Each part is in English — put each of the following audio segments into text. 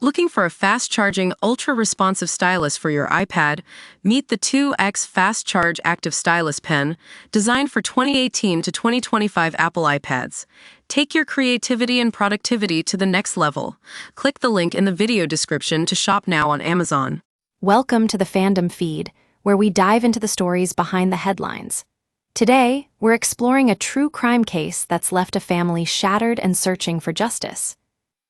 Looking for a fast-charging, ultra-responsive stylus for your iPad? Meet the 2X Fast Charge Active Stylus Pen, designed for 2018 to 2025 Apple iPads. Take your creativity and productivity to the next level. Click the link in the video description to shop now on Amazon. Welcome to the Fandom feed, where we dive into the stories behind the headlines. Today, we're exploring a true crime case that's left a family shattered and searching for justice.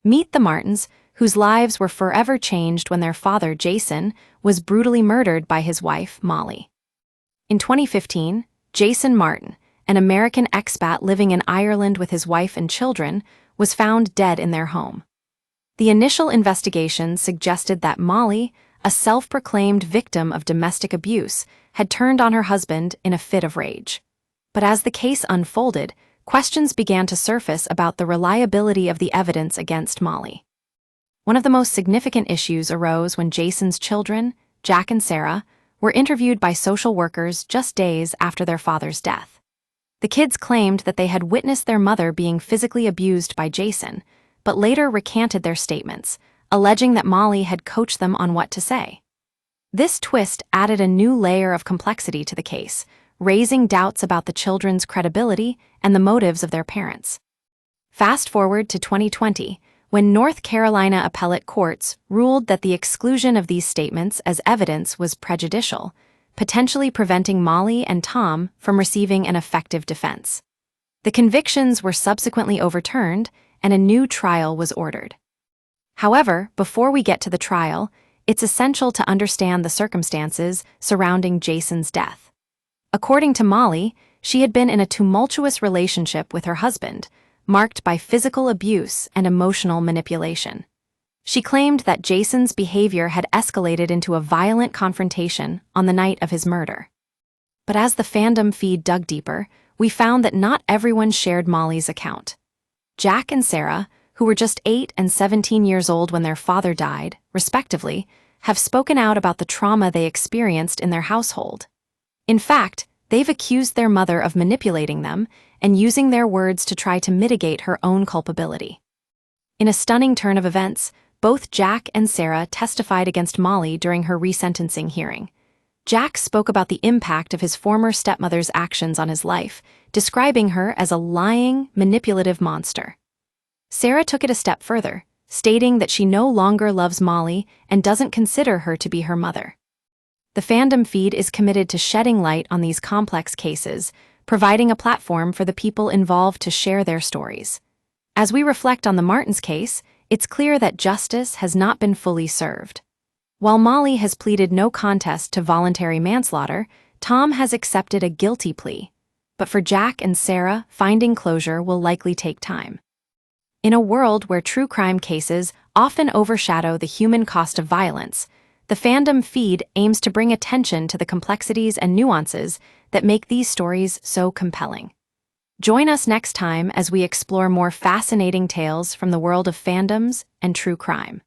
Meet the Martens, whose lives were forever changed when their father, Jason, was brutally murdered by his wife, Molly. In 2015, Jason Marten, an American expat living in Ireland with his wife and children, was found dead in their home. The initial investigation suggested that Molly, a self-proclaimed victim of domestic abuse, had turned on her husband in a fit of rage. But as the case unfolded, questions began to surface about the reliability of the evidence against Molly. One of the most significant issues arose when Jason's children, Jack and Sarah, were interviewed by social workers just days after their father's death. The kids claimed that they had witnessed their mother being physically abused by Jason, but later recanted their statements, alleging that Molly had coached them on what to say. This twist added a new layer of complexity to the case, raising doubts about the children's credibility and the motives of their parents. Fast forward to 2020, when North Carolina appellate courts ruled that the exclusion of these statements as evidence was prejudicial, potentially preventing Molly and Tom from receiving an effective defense. The convictions were subsequently overturned, and a new trial was ordered. However, before we get to the trial, it's essential to understand the circumstances surrounding Jason's death. According to Molly, she had been in a tumultuous relationship with her husband, marked by physical abuse and emotional manipulation. She claimed that Jason's behavior had escalated into a violent confrontation on the night of his murder. But as the Fandom feed dug deeper, we found that not everyone shared Molly's account. Jack and Sarah, who were just 8 and 17 years old when their father died, respectively, have spoken out about the trauma they experienced in their household. In fact, they've accused their mother of manipulating them and using their words to try to mitigate her own culpability. In a stunning turn of events, both Jack and Sarah testified against Molly during her resentencing hearing. Jack spoke about the impact of his former stepmother's actions on his life, describing her as a lying, manipulative monster. Sarah took it a step further, stating that she no longer loves Molly and doesn't consider her to be her mother. The Fandom feed is committed to shedding light on these complex cases, providing a platform for the people involved to share their stories. As we reflect on the Martens case, it's clear that justice has not been fully served. While Molly has pleaded no contest to voluntary manslaughter, Tom has accepted a guilty plea. But for Jack and Sarah, finding closure will likely take time. In a world where true crime cases often overshadow the human cost of violence, the Fandom feed aims to bring attention to the complexities and nuances that make these stories so compelling. Join us next time as we explore more fascinating tales from the world of fandoms and true crime.